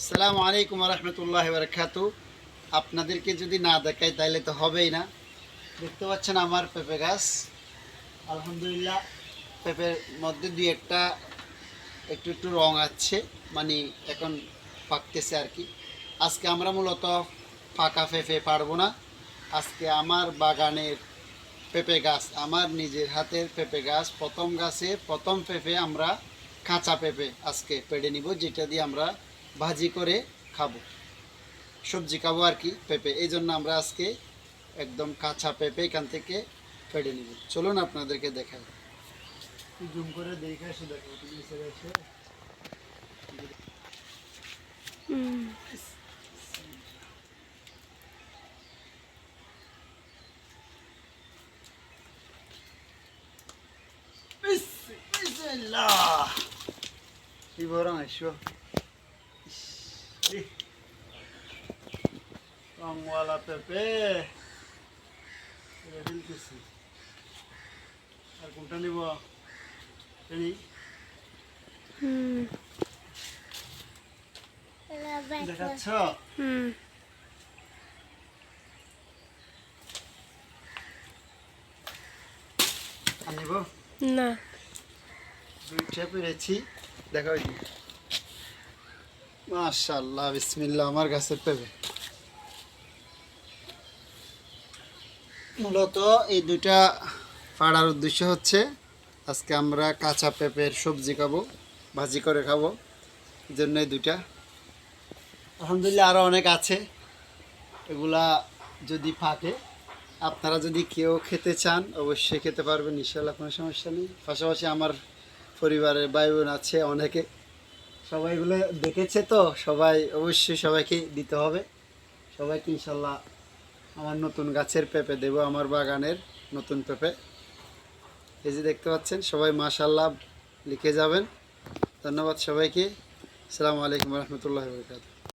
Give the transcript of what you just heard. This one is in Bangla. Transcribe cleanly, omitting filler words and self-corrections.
আসসালামু আলাইকুম রহমতুল্লাহ বারাকাতু। আপনাদেরকে যদি না দেখাই তাহলে তো হবেই না। দেখতে পাচ্ছেন আমার পেঁপে গাছ, আলহামদুলিল্লাহ পেঁপের মধ্যে দুই একটা একটু একটু রং আছে, মানে এখন পাকতেছে আর কি। আজকে আমরা মূলত পাকা পেঁপে পারবো না। আজকে আমার বাগানের পেঁপে গাছ, আমার নিজের হাতের পেঁপে গাছ, প্রথম গাছে প্রথম পেঁপে আমরা কাঁচা পেঁপে আজকে পেড়ে নিব, যেটা দিয়ে আমরা ভাজি করে খাবো, সবজি খাবো আর কি পেঁপে। এই জন্য আমরা আজকে একদম কাঁচা পেঁপে এখান থেকে পেড়ে নিব। চলুন আপনাদেরকে দেখাই, জুম করে দেখে এসে দেখো তুমি এসে এসে। বিসমিল্লাহ, কি বরং আইসো রংওয়ালা পেঁপে ফেলতেছি। আর কোনটা নিব দেখাচ্ছ? আনিব না, দুইটা পেরেছি, দেখা হয়নি। মাশাআল্লাহ, বিসমিল্লাহ, আমার গাছের পেঁপে। মূলত এই দুইটা পাড়ার উদ্দেশ্য হচ্ছে আজকে আমরা কাঁচা পেঁপের সবজি খাবো, ভাজি করে খাবো, এই জন্য এই দুইটা। আলহামদুলিল্লাহ আরও অনেক আছে, এগুলা যদি ফাটে আপনারা যদি কেউ খেতে চান অবশ্যই খেতে পারবেন ইনশাআল্লাহ, কোনো সমস্যা নেই। পাশাপাশি আমার পরিবারের ভাই বোন আছে অনেকে, সবাই এগুলো দেখেছে, তো সবাই অবশ্যই সবাইকে দিতে হবে। সবাইকে ইনশাআল্লাহ আমার নতুন গাছের পেঁপে দেবো, আমার বাগানের নতুন পেঁপে। এই যে দেখতে পাচ্ছেন, সবাই মাশাআল্লাহ লিখে যাবেন। ধন্যবাদ সবাইকে। আসসালামু আলাইকুম রহমতুল্লাহ বরকাতুহু।